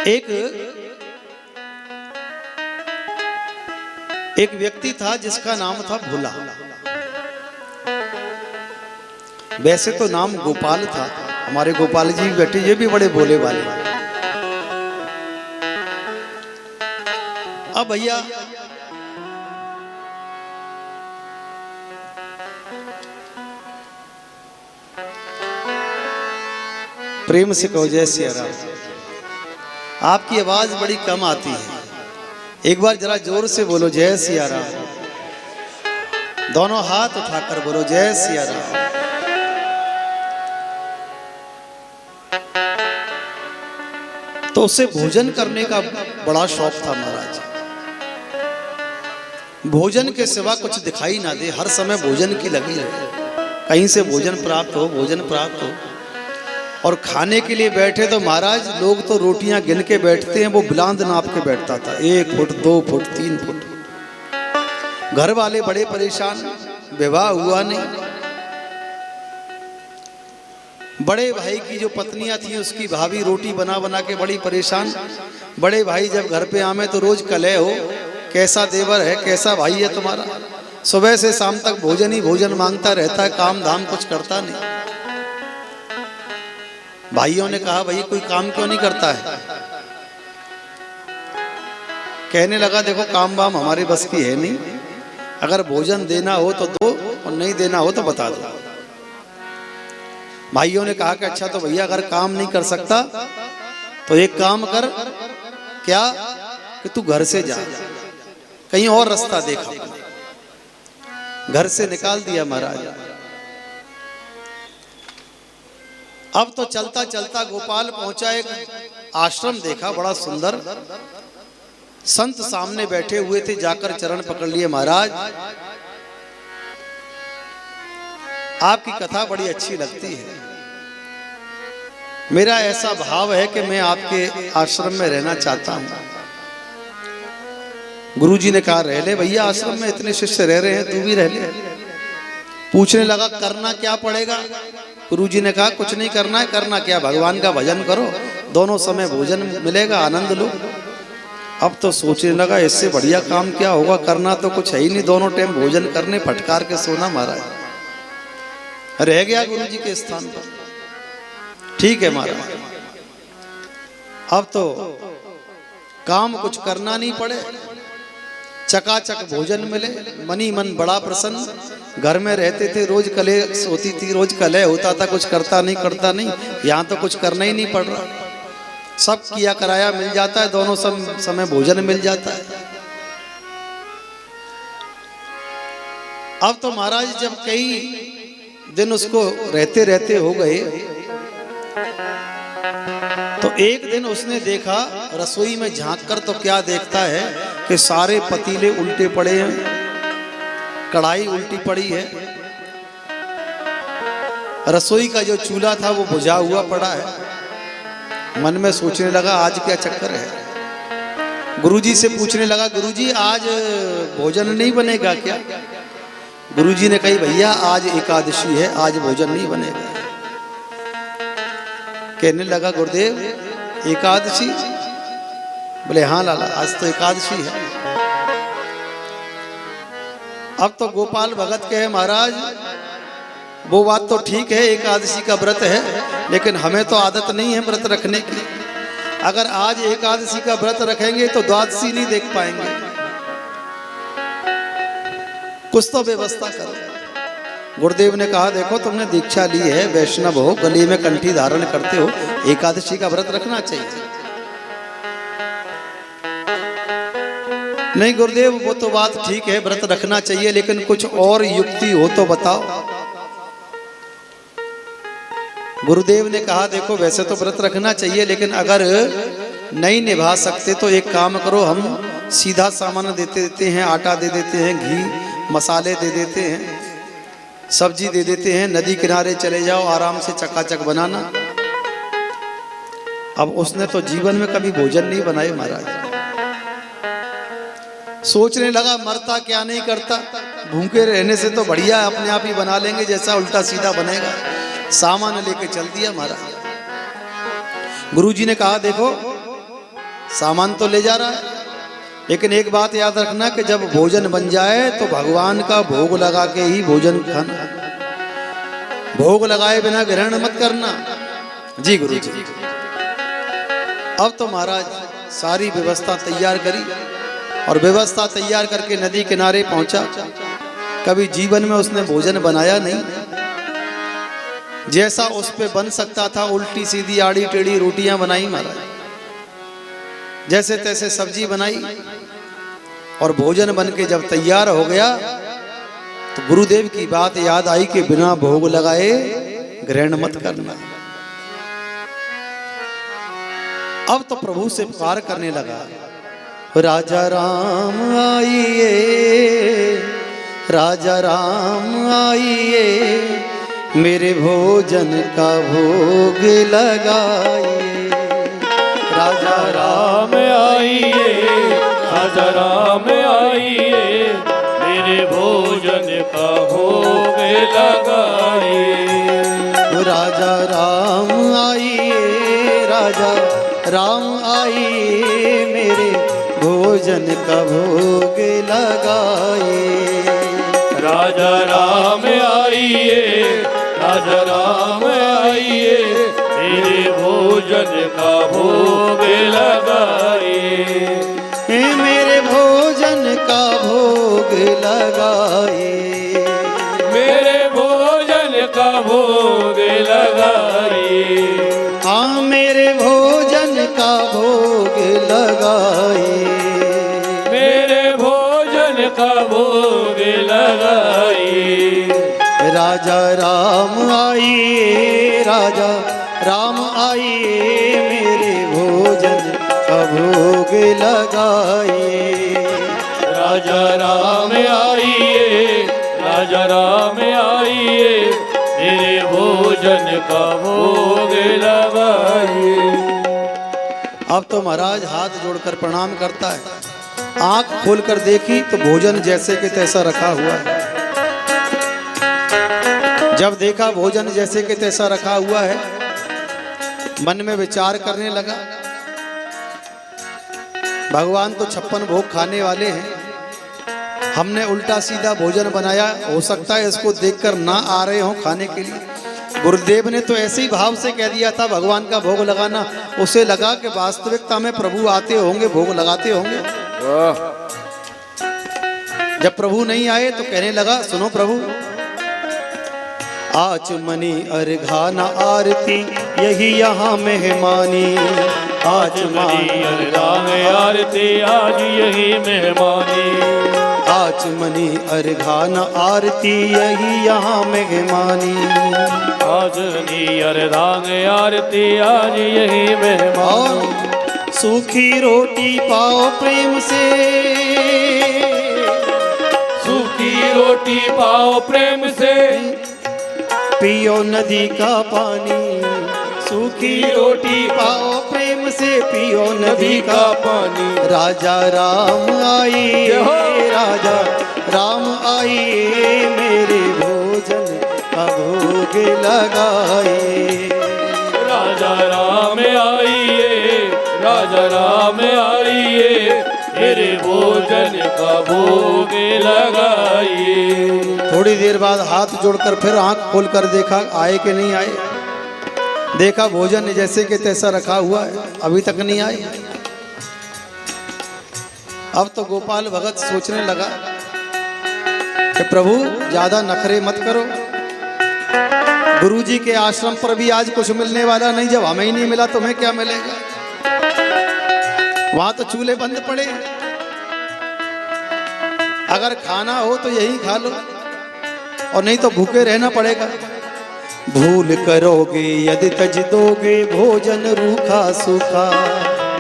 एक व्यक्ति था जिसका नाम था भोला। वैसे तो नाम गोपाल था। हमारे गोपाल जी बैठे, ये भी बड़े भोले वाले। अब भैया प्रेम से कहो जय सिया राम। आपकी आवाज बड़ी कम आती है, एक बार जरा जोर से बोलो जय सिया राम। दोनों हाथ उठाकर बोलो जय सिया राम। तो उसे भोजन करने का बड़ा शौक था महाराज। भोजन के सिवा कुछ दिखाई ना दे, हर समय भोजन की लगी रहे, कहीं से भोजन प्राप्त हो, भोजन प्राप्त हो। और खाने के लिए बैठे तो महाराज लोग तो रोटियां गिन के बैठते हैं, वो बिलांद नाप के बैठता था, 1 फुट 2 फुट 3 फुट। घर वाले बड़े परेशान, विवाह हुआ नहीं। बड़े भाई की जो पत्नियां थी उसकी भाभी रोटी बना बना के बड़ी परेशान। बड़े भाई जब घर पे आवे तो रोज कलह हो, कैसा देवर है, कैसा भाई है तुम्हारा, सुबह से शाम तक भोजन ही भोजन मांगता रहता है, काम धाम कुछ करता नहीं। भाइयों ने कहा भाई कोई काम क्यों नहीं करता है। कहने लगा देखो काम वाम हमारे बस की है नहीं, अगर भोजन देना हो तो दो और नहीं देना हो तो बता दो। भाइयों ने कहा कि अच्छा तो भैया अगर काम नहीं कर सकता तो एक काम कर, क्या कि तू घर से जा, कहीं और रास्ता देखा। घर से निकाल दिया महाराज। अब तो चलता चलता गोपाल पहुंचा, एक आश्रम देखा बड़ा सुंदर, संत सामने बैठे हुए थे, जाकर चरण पकड़ लिए। महाराज आपकी कथा बड़ी अच्छी लगती है, मेरा ऐसा भाव है कि मैं आपके आश्रम में रहना चाहता हूं। गुरुजी ने कहा रह ले भैया, आश्रम में इतने शिष्य रह रहे हैं, तू भी रह ले। पूछने लगा करना क्या पड़ेगा। गुरुजी ने कहा कुछ नहीं करना है, करना क्या, भगवान का भजन करो, दोनों समय भोजन मिलेगा, आनंद लो। अब तो सोचने लगा इससे बढ़िया काम क्या होगा, करना तो कुछ है ही नहीं, दोनों टाइम भोजन करने, फटकार के सोना। महाराज रह गया गुरुजी के स्थान पर। ठीक है महाराज, अब तो काम कुछ करना नहीं पड़े, चकाचक भोजन मिले, मनी मन बड़ा प्रसन्न। घर में रहते थे, रोज कलह होती थी, रोज कलह होता था, कुछ करता नहीं। यहाँ तो कुछ करना ही नहीं पड़ रहा, सब किया कराया मिल जाता है, दोनों समय भोजन मिल जाता है। अब तो महाराज जब कई दिन उसको रहते रहते हो गए तो एक दिन उसने देखा रसोई में झांक कर, तो क्या देखता है कि सारे पतीले उल्टे पड़े हैं, कढ़ाई उल्टी पड़ी है, रसोई का जो चूल्हा था वो बुझा हुआ पड़ा है। मन में सोचने लगा आज क्या चक्कर है। गुरुजी से पूछने लगा गुरुजी आज भोजन नहीं बनेगा क्या। गुरुजी ने कही भैया आज एकादशी है, आज भोजन नहीं बनेगा। कहने लगा गुरुदेव एकादशी, बोले हाँ लाला आज तो एकादशी है। अब तो गोपाल भगत कहे महाराज वो बात तो ठीक है, एकादशी का व्रत है, लेकिन हमें तो आदत नहीं है व्रत रखने की। अगर आज एकादशी का व्रत रखेंगे तो द्वादशी नहीं देख पाएंगे, कुछ तो व्यवस्था करो। गुरुदेव ने कहा देखो तुमने दीक्षा ली है, वैष्णव हो, गले में कंठी धारण करते हो, एकादशी का व्रत रखना चाहिए। नहीं गुरुदेव वो तो बात ठीक है, व्रत रखना चाहिए, लेकिन कुछ और युक्ति हो तो बताओ। गुरुदेव ने कहा देखो वैसे तो व्रत रखना चाहिए, लेकिन अगर नहीं निभा सकते तो एक काम करो, हम सीधा सामान देते हैं, आटा दे देते हैं, घी मसाले दे देते हैं, सब्जी दे देते हैं, नदी किनारे चले जाओ, आराम से चकाचक बनाना। अब उसने तो जीवन में कभी भोजन नहीं बनाए महाराज। सोचने लगा मरता क्या नहीं करता, भूखे रहने से तो बढ़िया अपने आप ही बना लेंगे, जैसा उल्टा सीधा बनेगा। सामान लेके चल दिया महाराज। गुरुजी ने कहा देखो सामान तो ले जा रहा है, लेकिन एक बात याद रखना कि जब भोजन बन जाए तो भगवान का भोग लगा के ही भोजन खाना, भोग लगाए बिना ग्रहण मत करना। जी गुरु जी। अब तो महाराज सारी व्यवस्था तैयार करी और व्यवस्था तैयार करके नदी किनारे पहुंचा। कभी जीवन में उसने भोजन बनाया नहीं, जैसा उस पे बन सकता था उल्टी सीधी आड़ी टेढ़ी रोटियां बनाई महाराज, जैसे तैसे सब्जी बनाई और भोजन बन के जब तैयार हो गया तो गुरुदेव की बात याद आई कि बिना भोग लगाए ग्रहण मत करना। अब तो प्रभु से पुकार करने लगा, राजा राम आइए, राजा राम आइए, मेरे भोजन का भोग लगाइए। राजा राम आइए, राजा राम आइए, मेरे भोजन का भोग लगाइए। राजा राम आइए, राजा राम आइए, मेरे भोजन का भोग लगाइए। राजा राम आइए, राजा राम आइए, मेरे भोजन का भोग लगाइए। मेरे भोजन का भोग लगाइए, मेरे भोजन का भोग लगाइए। हाँ मेरे भोजन का भोग लगाइए, मेरे भोजन का भोग लगाइए। राजा राम आइए, राजा राम आइए, मेरे भोजन का भोग लगाइए। राजा राम आइए, राजा राम आइए, मेरे भोजन का भोग लगाइए। अब तो महाराज हाथ जोड़कर प्रणाम करता है, आंख खोलकर देखी तो भोजन जैसे कि तैसा रखा हुआ है। जब देखा भोजन जैसे कि तैसा रखा हुआ है, मन में विचार करने लगा, भगवान तो 56 भोग खाने वाले हैं, हमने उल्टा सीधा भोजन बनाया, हो सकता है इसको देखकर ना आ रहे हो खाने के लिए। गुरुदेव ने तो ऐसे ही भाव से कह दिया था भगवान का भोग लगाना, उसे लगा कि वास्तविकता में प्रभु आते होंगे, भोग लगाते होंगे। जब प्रभु नहीं आए तो कहने लगा, सुनो प्रभु, आज मनी अर्घाना आरती यही यहाँ मेहमानी। आज मनी अर्घान आरती आज यही मेहमानी। आज मनी अर्घाना आरती यही यहाँ मेहमानी। आज मनी अर्घान आरती आज यही मेहमानी। सूखी रोटी पाओ प्रेम से, सूखी रोटी पाओ प्रेम से, पियो नदी का पानी। सूखी रोटी पाओ प्रेम से, पियो नदी का पानी। राजा राम आइए, राजा राम आइए, मेरे भोजन का भोग लगाइए। राजा राम आइए, राजा राम आइए, मेरे भोजन का भोग लगाइए। थोड़ी देर बाद हाथ जोड़कर फिर आंख खोलकर देखा, आए कि नहीं आए। देखा भोजन जैसे कि तैसा रखा हुआ है, अभी तक नहीं आए। अब तो गोपाल भगत सोचने लगा कि प्रभु ज्यादा नखरे मत करो, गुरुजी के आश्रम पर भी आज कुछ मिलने वाला नहीं, जब हमें ही नहीं मिला तुम्हें क्या मिलेगा। वहां तो चूल्हे बंद पड़े, अगर खाना हो तो यही खा लो और नहीं तो भूखे रहना पड़ेगा। भूल करोगे यदि तज दोगे भोजन रूखा सूखा।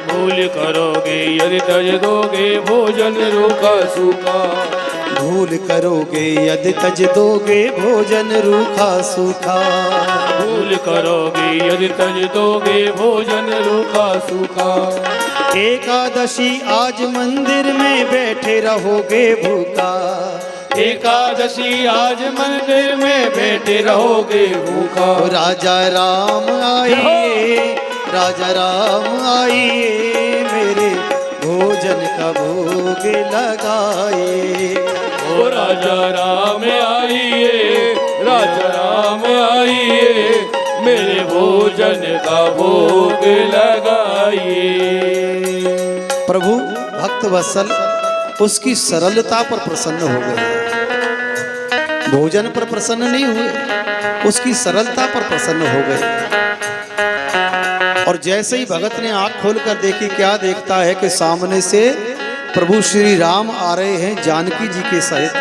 भूल करोगे यदि तज दोगे भोजन रूखा सूखा। भूल करोगे यदि तज दोगे भोजन रूखा सूखा। भूल करोगे यदि तज दोगे भोजन रूखा सूखा। एकादशी आज मंदिर में बैठे रहोगे भूखा। एकादशी आज मंदिर में बैठे रहोगे भूखा। राजा राम आइए, राजा राम आइए, मेरे भोजन का भोग लगाए। ओ राजा राम आइए, राजा राम आइए, मेरे भोजन का भोग लगाइए। प्रभु भक्त वत्सल उसकी सरलता पर प्रसन्न हो गए, भोजन पर प्रसन्न नहीं हुए, उसकी सरलता पर प्रसन्न हो गए। और जैसे ही भगत ने आंख खोलकर देखी, क्या देखता है कि सामने से प्रभु श्री राम आ रहे हैं जानकी जी के सहित।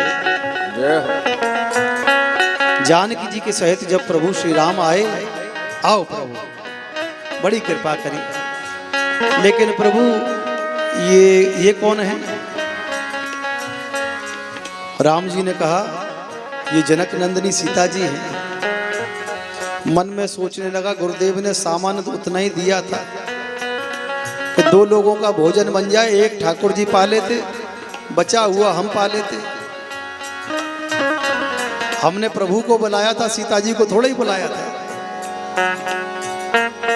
जानकी जी के सहित जब प्रभु श्री राम आए, आओ प्रभु बड़ी कृपा करी। लेकिन प्रभु ये कौन है? राम जी ने कहा ये जनक नंदिनी सीता जी हैं। मन में सोचने लगा, गुरुदेव ने सामान तो उतना ही दिया था कि 2 लोगों का भोजन बन जाए, एक ठाकुर जी पा लेते, बचा हुआ हम पा लेते। हमने प्रभु को बुलाया था, सीता जी को थोड़ा ही बुलाया था।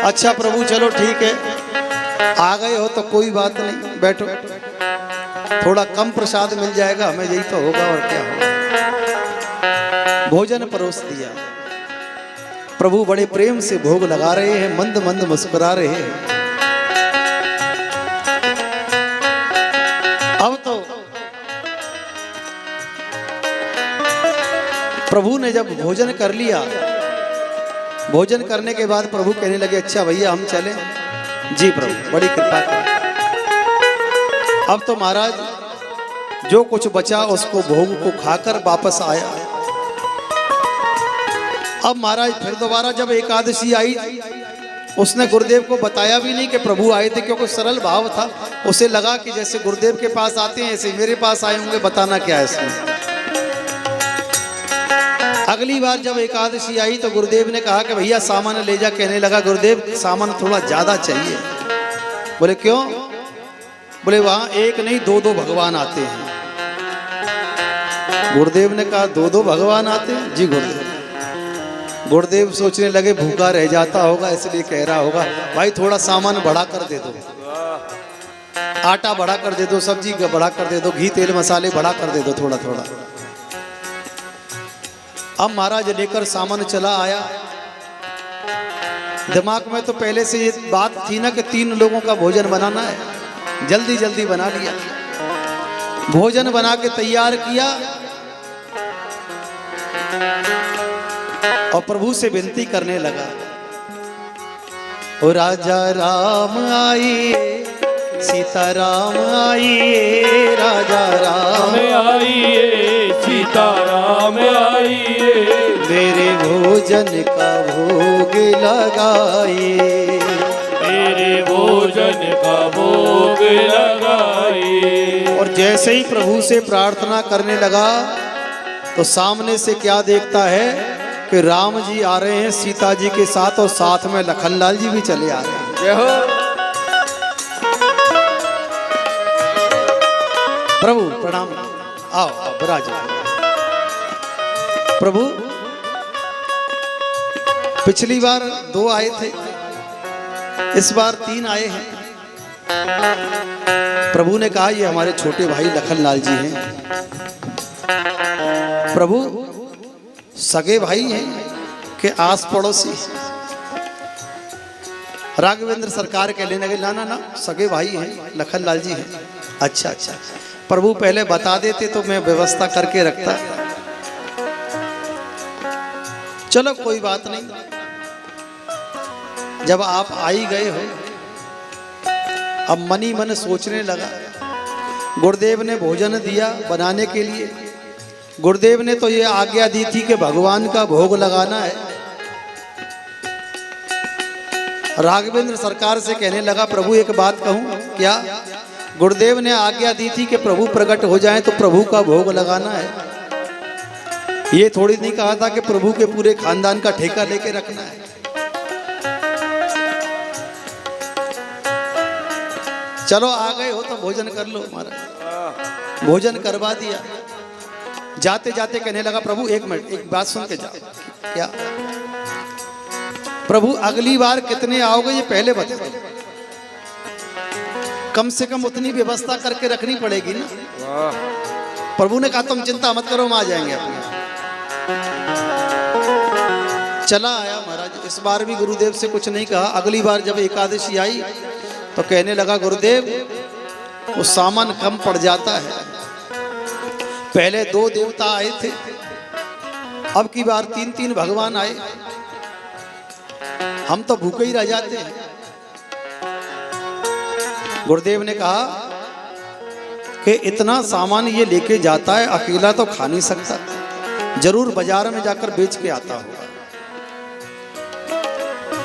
अच्छा प्रभु चलो ठीक है, आ गए हो तो कोई बात नहीं, बैठो, थोड़ा कम प्रसाद मिल जाएगा हमें, यही तो होगा और क्या होगा। भोजन परोस दिया। प्रभु बड़े प्रेम से भोग लगा रहे हैं, मंद मंद मुस्कुरा रहे हैं। अब तो प्रभु ने जब भोजन कर लिया, भोजन करने के बाद प्रभु कहने लगे, अच्छा भैया हम चलें? जी प्रभु बड़ी कृपा करें। अब तो महाराज जो कुछ बचा उसको भोग को खाकर वापस आया। अब महाराज फिर दोबारा जब एकादशी आई, उसने गुरुदेव को बताया भी नहीं कि प्रभु आए थे, क्योंकि सरल भाव था। उसे लगा कि जैसे गुरुदेव के पास आते हैं ऐसे मेरे पास आए होंगे, बताना क्या है इसमें। अगली बार जब एकादशी आई तो गुरुदेव ने कहा कि भैया सामान ले जा। कहने लगा, गुरुदेव सामान थोड़ा ज्यादा चाहिए। बोले क्यों? बोले वहां एक नहीं 2-2 भगवान आते हैं। गुरुदेव ने कहा 2-2 भगवान आते हैं? जी गुरुदेव। गुरुदेव सोचने लगे भूखा रह जाता होगा इसलिए कह रहा होगा, भाई थोड़ा सामान बढ़ा कर दे दो, आटा बढ़ा कर दे दो, सब्जी बढ़ा कर दे दो, घी तेल मसाले बढ़ा कर दे दो थोड़ा थोड़ा। अब महाराज लेकर सामान चला आया। दिमाग में तो पहले से ये बात थी ना कि 3 लोगों का भोजन बनाना है, जल्दी जल्दी बना लिया। भोजन बना के तैयार किया और प्रभु से विनती करने लगा, ओ राजा राम आइए, सीता राम आइए, राजा राम आइए, सीता राम आइए, मेरे भोजन का भोग लगाइए, मेरे भोजन का भोग लगाइए। और जैसे ही प्रभु से प्रार्थना करने लगा तो सामने से क्या देखता है कि राम जी आ रहे हैं सीता जी के साथ, और साथ में लखनलाल जी भी चले आ रहे हैं। जय हो। प्रभु प्रणाम, आओ आओ विराज। प्रभु पिछली बार 2 आए थे, इस बार 3 आए हैं। प्रभु ने कहा ये हमारे छोटे भाई लखनलाल जी हैं। प्रभु सगे भाई हैं कि आस पड़ोसी? राघवेंद्र सरकार के लेने गए, ना ना ना सगे भाई हैं, लखनलाल जी हैं। अच्छा अच्छा, प्रभु पहले बता देते तो मैं व्यवस्था करके रखता। चलो कोई बात नहीं, जब आप आ ही गए हो। अब मन ही मन सोचने लगा, गुरुदेव ने भोजन दिया बनाने के लिए, गुरुदेव ने तो ये आज्ञा दी थी कि भगवान का भोग लगाना है। राघवेंद्र सरकार से कहने लगा, प्रभु एक बात कहूं क्या? गुरुदेव ने आज्ञा दी थी कि प्रभु प्रकट हो जाएं तो प्रभु का भोग लगाना है। ये थोड़ी नहीं कहा था कि प्रभु के पूरे खानदान का ठेका लेके रखना है। चलो आ गए हो तो भोजन कर लो। हमारा भोजन करवा दिया। जाते जाते कहने लगा, प्रभु एक मिनट, एक बात सुन के जाओ। क्या प्रभु अगली बार कितने आओगे ये पहले बता दो। कम से कम उतनी व्यवस्था करके रखनी पड़ेगी ना। वाह प्रभु ने कहा तुम चिंता मत करो, हम आ जाएंगे अपने। चला आया महाराज। इस बार भी गुरुदेव से कुछ नहीं कहा। अगली बार जब एकादशी आई तो कहने लगा गुरुदेव वो सामान कम पड़ जाता है। पहले 2 देवता आए थे, अब की बार 3-3 भगवान आए, हम तो भूखे ही रह जाते हैं। गुरुदेव ने कहा कि इतना सामान ये लेके जाता है, अकेला तो खा नहीं सकता, जरूर बाजार में जाकर बेच के आता होगा।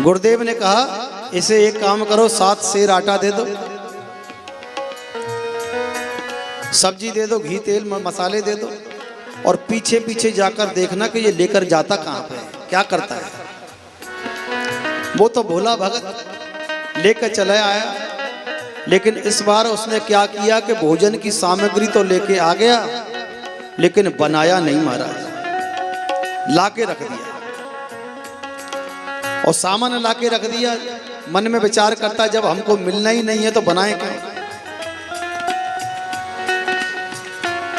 गुरुदेव ने कहा इसे एक काम करो, 7 सेर आटा दे दो, सब्जी दे दो, घी तेल मसाले दे दो, और पीछे पीछे जाकर देखना कि ये लेकर जाता कहाँ पे है, क्या करता है। वो तो भोला भगत लेकर चला आया, लेकिन इस बार उसने क्या किया कि भोजन की सामग्री तो लेके आ गया, लेकिन बनाया नहीं महाराज, लाके रख दिया। और सामान लाके रख दिया, मन में विचार करता जब हमको मिलना ही नहीं है तो बनाए क्या।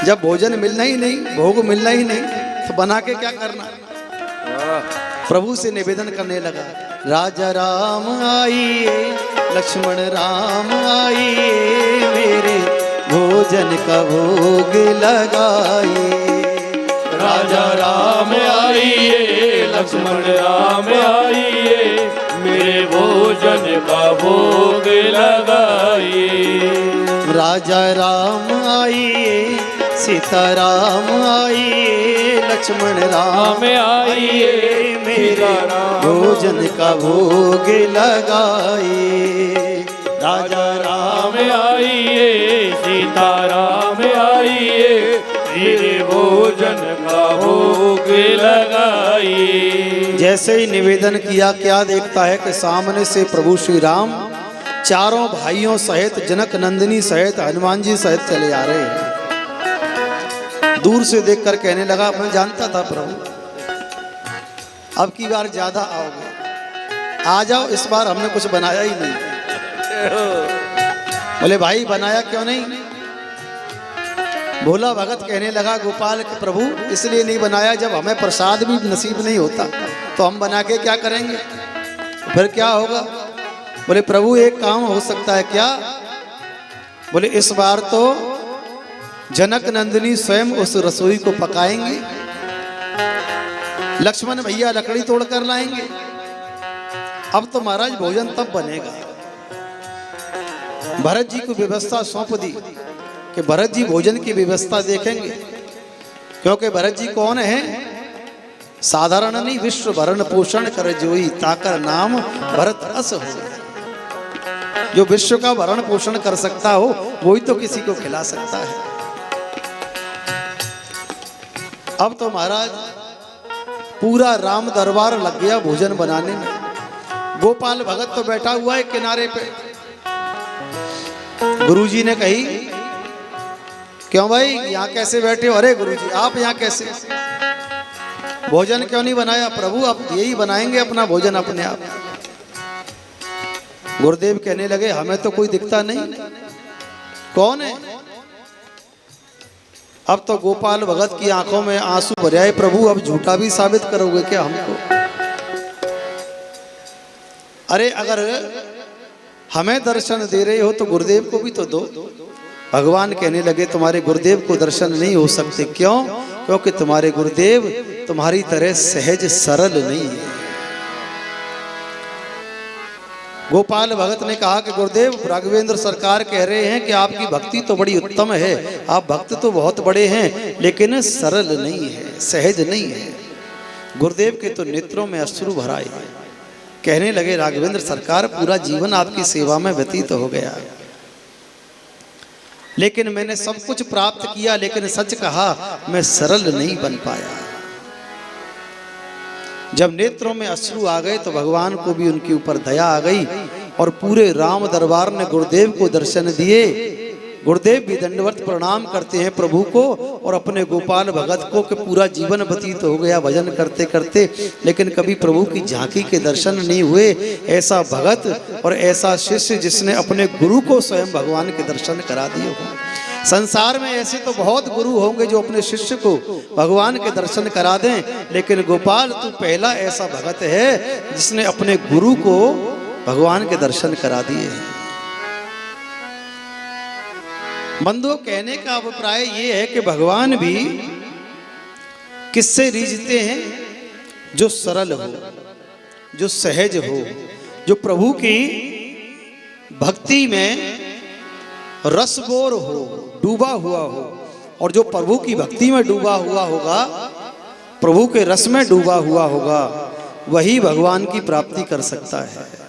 जब भोजन मिलना ही नहीं, भोग मिलना ही नहीं, तो बना के क्या करना। प्रभु से निवेदन करने लगा, राजा राम आइए, लक्ष्मण राम आइए, मेरे भोजन का भोग लगाइए। राजा राम आइए, लक्ष्मण राम आइए, मेरे भोजन का भोग लगाइए। राजा राम आइए, सीता राम आइए, लक्ष्मण राम आइए, मेरे भोजन का भोग लगाइए। राजा राम आइए, सीता राम आइए, मेरे भोजन का भोग लगाइए। जैसे ही निवेदन किया, क्या देखता है कि सामने से प्रभु श्री राम चारों भाइयों सहित, जनक नंदिनी सहित, हनुमान जी सहित चले आ रहे हैं। दूर से देखकर कहने लगा, मैं जानता था प्रभु अब की बार ज्यादा आओगे, आ जाओ, इस बार हमने कुछ बनाया ही नहीं। बोले भाई बनाया क्यों नहीं। भोला भगत कहने लगा, गोपाल के प्रभु इसलिए नहीं बनाया, जब हमें प्रसाद भी नसीब नहीं होता तो हम बना के क्या करेंगे, फिर क्या होगा। बोले प्रभु एक काम हो सकता है क्या। बोले इस बार तो जनक नंदिनी स्वयं उस रसोई को पकाएंगे, लक्ष्मण भैया लकड़ी तोड़ कर लाएंगे। अब तो महाराज भोजन तब बनेगा। भरत जी को व्यवस्था सौंप दी कि भरत जी भोजन की व्यवस्था देखेंगे, क्योंकि भरत जी कौन है, साधारण नहीं, विश्व भरण पोषण कर जोई, ताकर नाम भरत अस हो। जो विश्व का भरण पोषण कर सकता हो वही तो किसी को खिला सकता है। अब तो महाराज पूरा राम दरबार लग गया भोजन बनाने में। गोपाल भगत तो बैठा हुआ है किनारे पे। गुरुजी ने कही, क्यों भाई यहाँ कैसे बैठे हो। अरे गुरुजी आप यहाँ कैसे, भोजन क्यों नहीं बनाया। प्रभु आप यही बनाएंगे अपना भोजन अपने आप। गुरुदेव कहने लगे, हमें तो कोई दिखता नहीं, कौन है। अब तो गोपाल भगत की आंखों में आंसू भर आए, प्रभु अब झूठा भी साबित करोगे क्या हमको। अरे अगर हमें दर्शन दे रहे हो तो गुरुदेव को भी तो दो। भगवान कहने लगे, तुम्हारे गुरुदेव को दर्शन नहीं हो सकते। क्यों, क्योंकि तुम्हारे गुरुदेव तुम्हारी तरह सहज सरल नहीं है। गोपाल भगत ने कहा कि गुरुदेव राघवेंद्र सरकार कह रहे हैं कि आपकी भक्ति तो बड़ी उत्तम है, आप भक्त तो बहुत बड़े हैं, लेकिन सरल नहीं है, सहज नहीं है। गुरुदेव के तो नेत्रों में अश्रु भर आए। कहने लगे, राघवेंद्र सरकार पूरा जीवन आपकी सेवा में व्यतीत हो गया, लेकिन मैंने सब कुछ प्राप्त किया, लेकिन सच कहा मैं सरल नहीं बन पाया। जब नेत्रों में अश्रु आ गए तो भगवान को भी उनके ऊपर दया आ गई और पूरे राम दरबार ने गुरुदेव को दर्शन दिए। गुरुदेव भी दंडवत प्रणाम करते हैं प्रभु को और अपने गोपाल भगत को कि पूरा जीवन व्यतीत हो गया भजन करते करते, लेकिन कभी प्रभु की झांकी के दर्शन नहीं हुए। ऐसा भगत और ऐसा शिष्य जिसने अपने गुरु को स्वयं भगवान के दर्शन करा दिए हो। संसार में ऐसे तो बहुत गुरु होंगे जो अपने शिष्य को भगवान के दर्शन करा दें, लेकिन गोपाल तू पहला ऐसा भगत है जिसने अपने गुरु को भगवान के दर्शन करा दिए हैं। बंधुओं, कहने का अभिप्राय ये है कि भगवान भी किससे रीझते हैं? जो सरल हो, जो सहज हो, जो प्रभु की भक्ति में रसबोर हो, डूबा हुआ हो। और जो प्रभु की भक्ति में डूबा हुआ होगा, प्रभु के रस में डूबा हुआ होगा, वही भगवान की प्राप्ति कर सकता है।